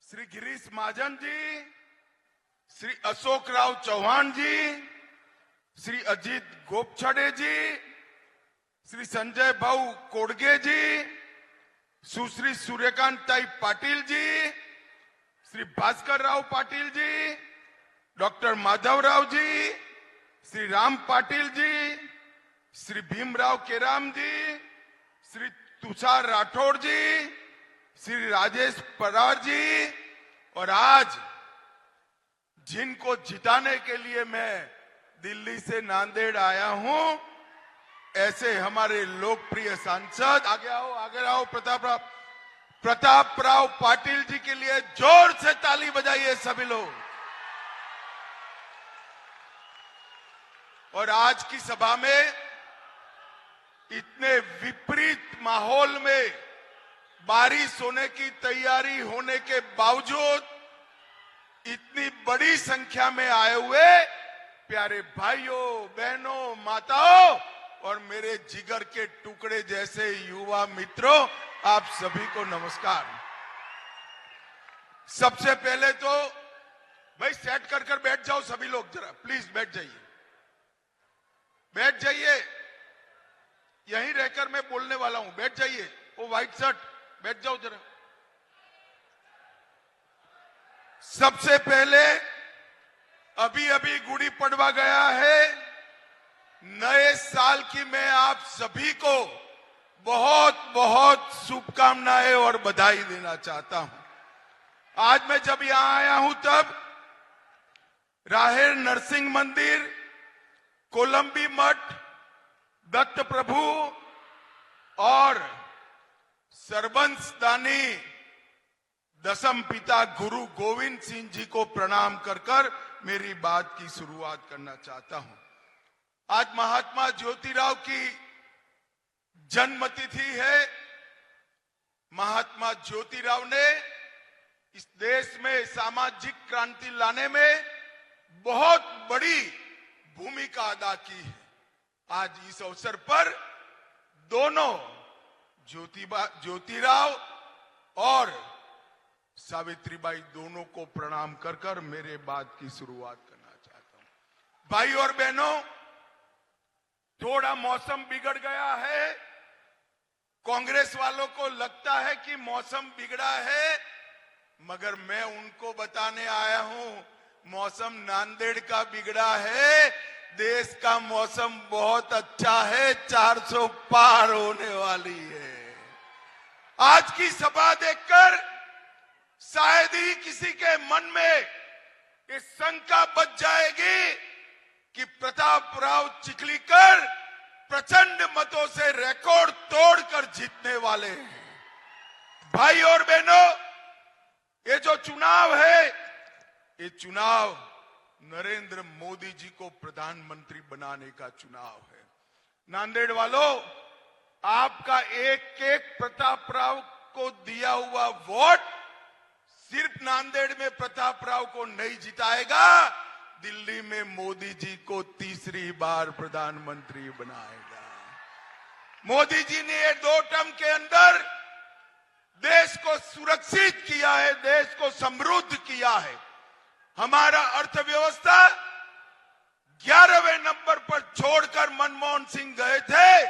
श्री गिरीश महाजन जी, श्री अशोक राव चौहान जी, श्री अजीत गोपछड़े जी, श्री संजय भाऊ कोडगे जी, सुश्री सूर्यकांताई पाटिल जी, श्री भास्कर राव पाटिल जी, डॉक्टर माधवराव जी, श्री राम पाटिल जी, श्री भीमराव केराम जी, श्री तुषार राठौड़ जी, श्री राजेश परार जी, और आज जिनको जिताने के लिए मैं दिल्ली से नांदेड़ आया हूं, ऐसे हमारे लोकप्रिय सांसद आगे आओ प्रताप राव पाटिल जी के लिए जोर से ताली बजाइए सभी लोग। और आज की सभा में इतने विपरीत माहौल में बारिश होने की तैयारी होने के बावजूद इतनी बड़ी संख्या में आए हुए प्यारे भाइयों, बहनों, माताओं और मेरे जिगर के टुकड़े जैसे युवा मित्रों, आप सभी को नमस्कार। सबसे पहले तो भाई सेट कर बैठ जाओ सभी लोग, जरा प्लीज बैठ जाइए, बैठ जाइए। यहीं रहकर मैं बोलने वाला हूं, बैठ जाइए। वो व्हाइट शर्ट बैठ जाओ जरा। सबसे पहले अभी गुड़ी पड़वा गया है, नए साल की मैं आप सभी को बहुत बहुत शुभकामनाएं और बधाई देना चाहता हूं। आज मैं जब यहां आया हूं तब राहेर नरसिंह मंदिर, कोलंबी मठ, दत्त प्रभु और सरबंस दानी दसम पिता गुरु गोविंद सिंह जी को प्रणाम कर मेरी बात की शुरुआत करना चाहता हूं। आज महात्मा ज्योतिराव की जन्मतिथि है। महात्मा ज्योतिराव ने इस देश में सामाजिक क्रांति लाने में बहुत बड़ी भूमिका अदा की है। आज इस अवसर पर दोनों ज्योतिराव और सावित्रीबाई दोनों को प्रणाम कर मेरे बात की शुरुआत करना चाहता हूं। भाई और बहनों, थोड़ा मौसम बिगड़ गया है। कांग्रेस वालों को लगता है कि मौसम बिगड़ा है, मगर मैं उनको बताने आया हूं मौसम नांदेड़ का बिगड़ा है। देश का मौसम बहुत अच्छा है, 400 पार होने वाली है। आज की सभा देखकर शायद ही किसी के मन में ये शंका बच जाएगी कि प्रताप राव चिखलीकर प्रचंड मतों से रिकॉर्ड तोड़कर जीतने वाले हैं। भाई और बहनों, ये जो चुनाव है, ये चुनाव नरेंद्र मोदी जी को प्रधानमंत्री बनाने का चुनाव है। नांदेड़ वालों, आपका एक एक प्रताप राव को दिया हुआ वोट सिर्फ नांदेड़ में प्रताप राव को नहीं जिताएगा, दिल्ली में मोदी जी को तीसरी बार प्रधानमंत्री बनाएगा। मोदी जी ने ये 2 टर्म के अंदर देश को सुरक्षित किया है, देश को समृद्ध किया है। हमारा अर्थव्यवस्था 11वें नंबर पर छोड़कर मनमोहन सिंह गए थे,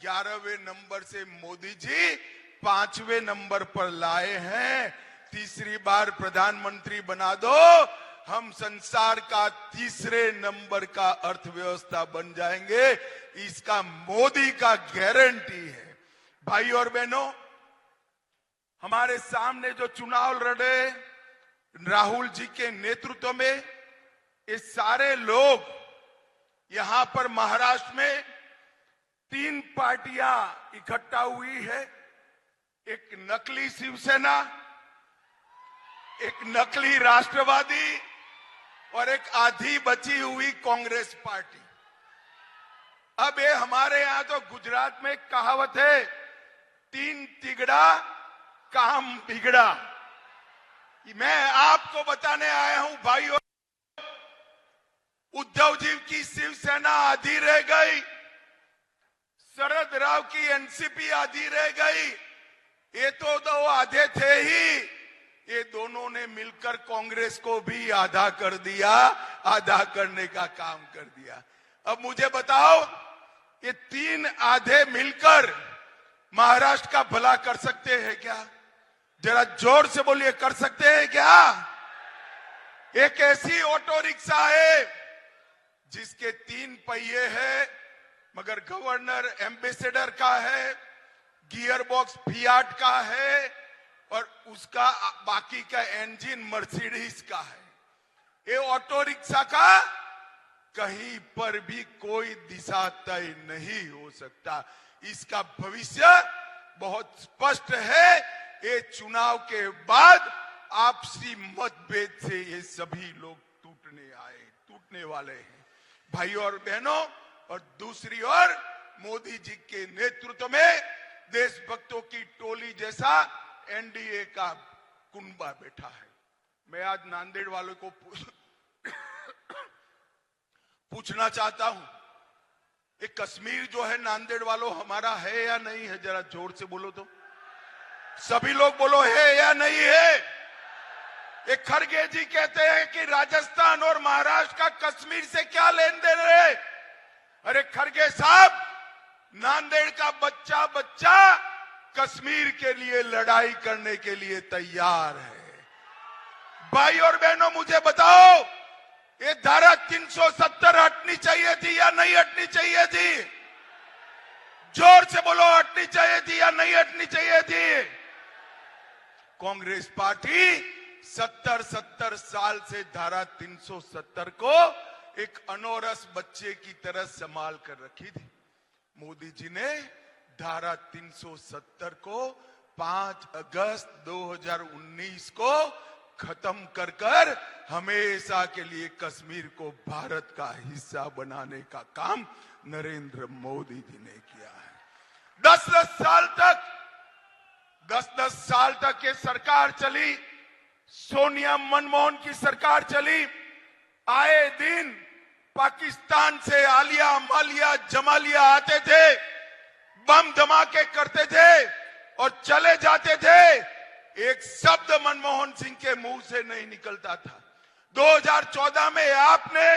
11वें नंबर से मोदी जी 5वें नंबर पर लाए हैं। तीसरी बार प्रधानमंत्री बना दो, हम संसार का तीसरे नंबर का अर्थव्यवस्था बन जाएंगे। इसका मोदी का गारंटी है। भाई और बहनों, हमारे सामने जो चुनाव लड़े राहुल जी के नेतृत्व में, ये सारे लोग यहां पर महाराष्ट्र में 3 पार्टियां इकट्ठा हुई है। एक नकली शिवसेना, एक नकली राष्ट्रवादी और एक आधी बची हुई कांग्रेस पार्टी। अब ये हमारे यहां तो गुजरात में कहावत है, 3 तिगड़ा काम बिगड़ा। मैं आपको बताने आया हूं भाइयों, उद्धव जी की शिवसेना आधी रह गई, शरद राव की एनसीपी आधी रह गई। ये तो 2 आधे थे ही, ये दोनों ने मिलकर कांग्रेस को भी आधा कर दिया, आधा करने का काम कर दिया। अब मुझे बताओ, ये तीन आधे मिलकर महाराष्ट्र का भला कर सकते हैं क्या? जरा जोर से बोलिए, कर सकते हैं क्या? एक ऐसी ऑटो रिक्शा है जिसके 3 पहिए हैं, मगर गवर्नर एम्बेसडर का है, गियर बॉक्स फियाट का है और उसका बाकी का इंजन मर्सिडीज का है। ये ऑटो रिक्शा का कहीं पर भी कोई दिशा तय नहीं हो सकता। इसका भविष्य बहुत स्पष्ट है। ये चुनाव के बाद आपसी मतभेद से ये सभी लोग टूटने वाले हैं, भाइयों और बहनों। और दूसरी ओर मोदी जी के नेतृत्व में देशभक्तों की टोली जैसा एनडीए का कुनबा बैठा है। मैं आज नांदेड़ वालों को पूछना चाहता हूं, ये कश्मीर जो है नांदेड़ वालों हमारा है या नहीं है? जरा जोर से बोलो तो, सभी लोग बोलो, है या नहीं है? ये खड़गे जी कहते हैं कि राजस्थान और महाराष्ट्र का कश्मीर से क्या लेन देन है? अरे खड़गे साहब, नांदेड़ का बच्चा बच्चा कश्मीर के लिए लड़ाई करने के लिए तैयार है। भाई और बहनों, मुझे बताओ, ये धारा 370 हटनी चाहिए थी या नहीं हटनी चाहिए थी? जोर से बोलो, हटनी चाहिए थी या नहीं हटनी चाहिए थी? कांग्रेस पार्टी 70 साल से धारा 370 को एक अनोरस बच्चे की तरह संभाल कर रखी थी। मोदी जी ने धारा 370 को 5 अगस्त 2019 को खत्म कर हमेशा के लिए कश्मीर को भारत का हिस्सा बनाने का काम नरेंद्र मोदी जी ने किया है। 10 साल तक ये सरकार चली, सोनिया मनमोहन की सरकार चली। आए दिन पाकिस्तान से आलिया मालिया जमालिया आते थे, बम धमाके करते थे और चले जाते थे। एक शब्द मनमोहन सिंह के मुंह से नहीं निकलता था। 2014 में आपने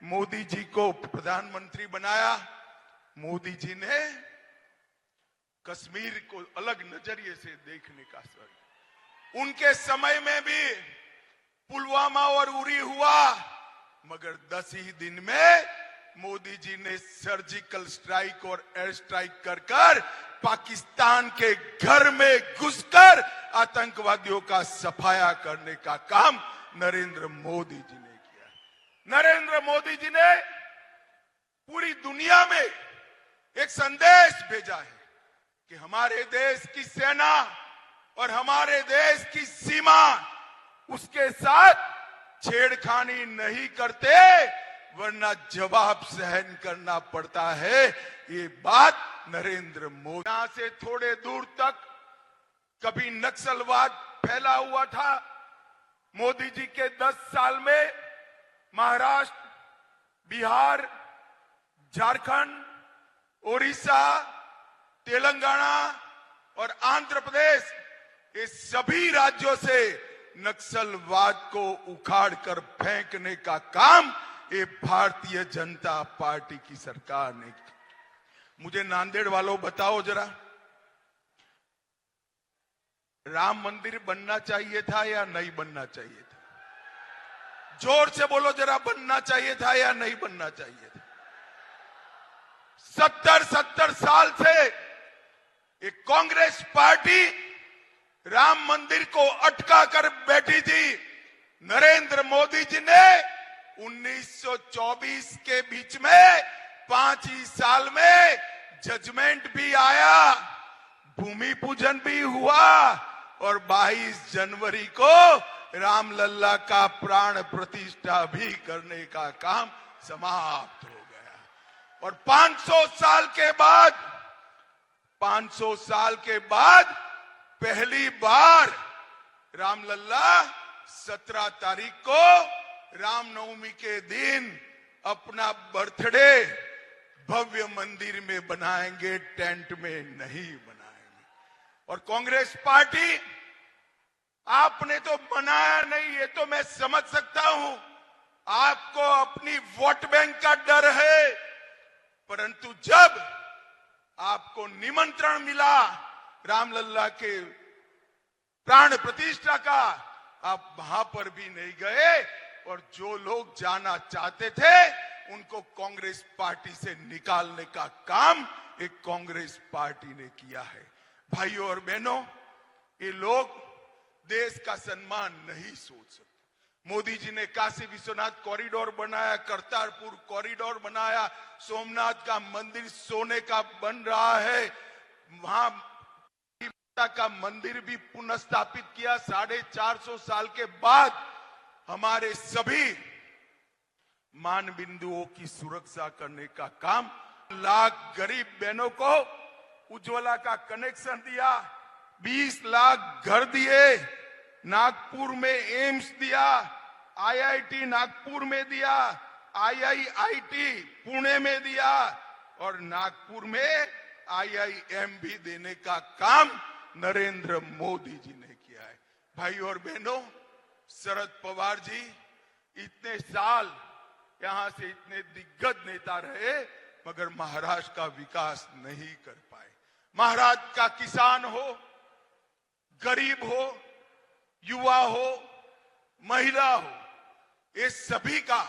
मोदी जी को प्रधानमंत्री बनाया। मोदी जी ने कश्मीर को अलग नजरिए से देखने का सर, उनके समय में भी पुलवामा और उरी हुआ, मगर 10 ही दिन में मोदी जी ने सर्जिकल स्ट्राइक और एयर स्ट्राइक कर पाकिस्तान के घर में घुसकर आतंकवादियों का सफाया करने का काम नरेंद्र मोदी जी ने किया। नरेंद्र मोदी जी ने पूरी दुनिया में एक संदेश भेजा है कि हमारे देश की सेना और हमारे देश की सीमा, उसके साथ छेड़खानी नहीं करते, वरना जवाब सहन करना पड़ता है। ये बात नरेंद्र मोदी। यहां से थोड़े दूर तक कभी नक्सलवाद फैला हुआ था। मोदी जी के 10 साल में महाराष्ट्र, बिहार, झारखंड, ओडिशा, तेलंगाना और आंध्र प्रदेश, ये सभी राज्यों से नक्सलवाद को उखाड़कर फेंकने का काम ये भारतीय जनता पार्टी की सरकार ने किया। मुझे नांदेड़ वालों बताओ जरा, राम मंदिर बनना चाहिए था या नहीं बनना चाहिए था? जोर से बोलो जरा, बनना चाहिए था या नहीं बनना चाहिए था? 70 साल से एक कांग्रेस पार्टी राम मंदिर को अटका कर बैठी थी। नरेंद्र मोदी जी ने 1924 के बीच में 5 ही साल में जजमेंट भी आया, भूमि पूजन भी हुआ और 22 जनवरी को रामलला का प्राण प्रतिष्ठा भी करने का काम समाप्त हो गया। और 500 साल के बाद पहली बार रामलला 17 तारीख को रामनवमी के दिन अपना बर्थडे भव्य मंदिर में बनाएंगे, टेंट में नहीं बनाएंगे। और कांग्रेस पार्टी आपने तो बनाया नहीं, ये तो मैं समझ सकता हूं। आपको अपनी वोट बैंक का डर है, परंतु जब आपको निमंत्रण मिला रामलल्ला के प्राण प्रतिष्ठा का, आप वहां पर भी नहीं गए, और जो लोग जाना चाहते थे उनको कांग्रेस पार्टी से निकालने का काम एक कांग्रेस पार्टी ने किया है। भाइयों और बहनों, ये लोग देश का सम्मान नहीं सोच सकते। मोदी जी ने काशी विश्वनाथ कॉरिडोर बनाया, करतारपुर कॉरिडोर बनाया, सोमनाथ का मंदिर सोने का बन रहा है, वहां माता का मंदिर भी पुनर्स्थापित किया 450 साल के बाद। हमारे सभी मान बिंदुओं की सुरक्षा करने का काम, लाख गरीब बहनों को उज्ज्वला का कनेक्शन दिया, 20 लाख घर दिए, नागपुर में एम्स दिया, आईआईटी नागपुर में दिया, आईआईआईटी पुणे में दिया, और नागपुर में आईआईएम भी देने का काम नरेंद्र मोदी जी ने किया है। भाइयों और बहनों, शरद पवार जी इतने साल यहां से इतने दिग्गज नेता रहे, मगर महाराष्ट्र का विकास नहीं कर पाए। महाराष्ट्र का किसान हो, गरीब हो, युवा हो, महिला हो, ये सभी का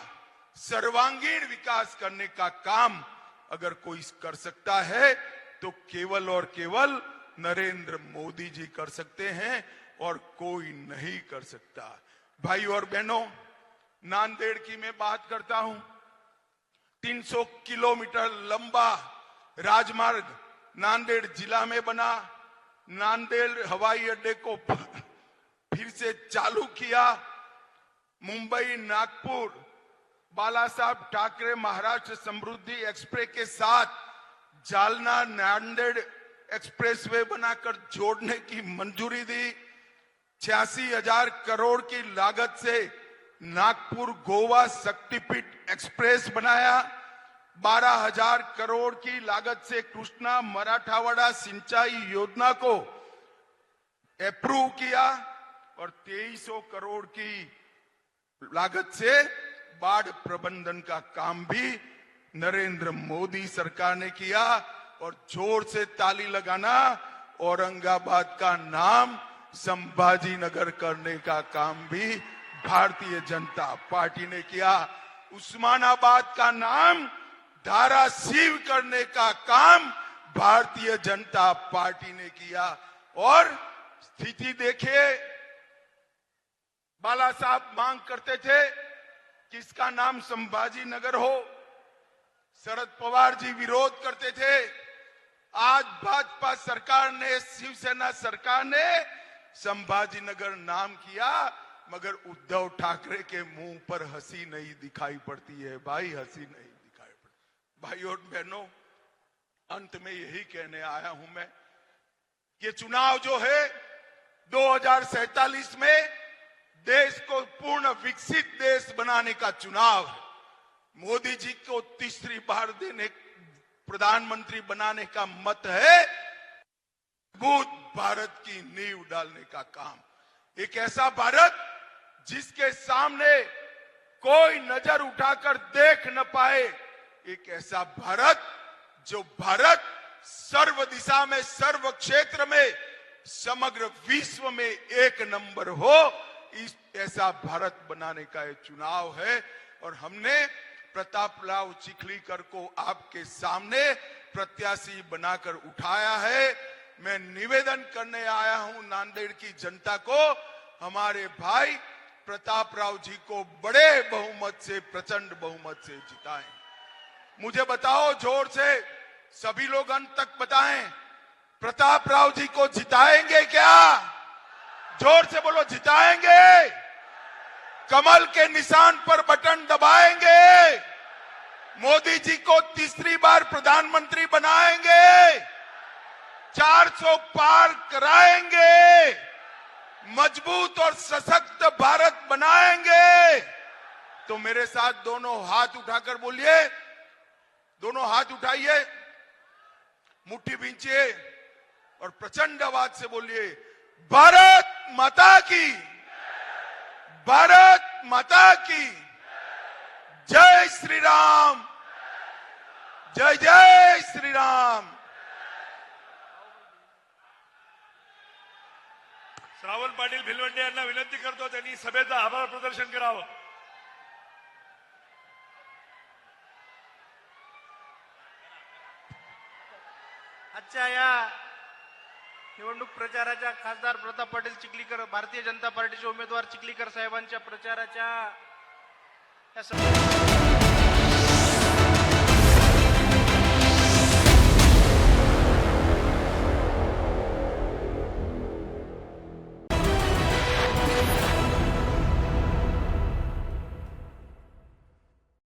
सर्वांगीण विकास करने का काम अगर कोई कर सकता है तो केवल और केवल नरेंद्र मोदी जी कर सकते हैं, और कोई नहीं कर सकता। भाइयों और बहनों, नांदेड़ की मैं बात करता हूं। 300 किलोमीटर लंबा राजमार्ग नांदेड़ जिला में बना। नांदेड़ हवाई अड्डे को फिर से चालू किया। मुंबई नागपुर बाला साहब ठाकरे महाराष्ट्र समृद्धि एक्सप्रेस के साथ जालना नांदेड़ एक्सप्रेसवे बनाकर जोड़ने की मंजूरी दी। 86,000 करोड़ की लागत से नागपुर गोवा शक्तिपीठ एक्सप्रेस बनाया। 12,000 करोड़ की लागत से कृष्णा मराठवाड़ा सिंचाई योजना को अप्रूव किया, और 2300 करोड़ की लागत से बाढ़ प्रबंधन का काम भी नरेंद्र मोदी सरकार ने किया। और जोर से ताली लगाना, औरंगाबाद का नाम संभाजी नगर करने का काम भी भारतीय जनता पार्टी ने किया। उस्मानाबाद का नाम धाराशिव करने का काम भारतीय जनता पार्टी ने किया। और स्थिति देखिए, बाला साहब मांग करते थे कि इसका नाम संभाजी नगर हो, शरद पवार जी विरोध करते थे। आज भाजपा सरकार ने, शिवसेना सरकार ने संभाजी नगर नाम किया, मगर उद्धव ठाकरे के मुंह पर हंसी नहीं दिखाई पड़ती है। भाई, हंसी नहीं दिखाई पड़ती। भाइयों और बहनों, अंत में यही कहने आया हूं मैं, ये चुनाव जो है 2047 में देश को पूर्ण विकसित देश बनाने का चुनाव है। मोदी जी को तीसरी बार प्रधानमंत्री बनाने का मत है। मजबूत भारत की नींव डालने का काम, एक ऐसा भारत जिसके सामने कोई नजर उठाकर देख न पाए, एक ऐसा भारत जो भारत सर्व दिशा में, सर्व क्षेत्र में, समग्र विश्व में एक नंबर हो, इस ऐसा भारत बनाने का ये चुनाव है। और हमने प्रतापराव चिखलीकर को आपके सामने प्रत्याशी बनाकर उठाया है। मैं निवेदन करने आया हूं नांदेड़ की जनता को, हमारे भाई प्रतापराव जी को बड़े बहुमत से, प्रचंड बहुमत से जिताएं। मुझे बताओ जोर से, सभी लोग अंत तक बताएं, प्रतापराव जी को जिताएंगे क्या? जोर से बोलो, जिताएंगे। कमल के निशान पर बटन दबाएंगे। मोदी जी को तीसरी बार प्रधानमंत्री बनाएंगे। 400 पार कराएंगे। मजबूत और सशक्त भारत बनाएंगे। तो मेरे साथ दोनों हाथ उठाकर बोलिए, दोनों हाथ उठाइए, मुट्ठी भींचिए और प्रचंड आवाज से बोलिए, भारत माता की, भारत माता की जय श्री राम, जय जय श्री राम. श्रावण पाटील भिलवंडे यांना विनंती करतो त्यांनी सभेचं आभार प्रदर्शन करावं. आजच्या या निवडणूक प्रचाराच्या खासदार प्रताप पाटील चिखलीकर, भारतीय जनता पार्टीचे उमेदवार चिखलीकर साहेबांच्या प्रचाराच्या या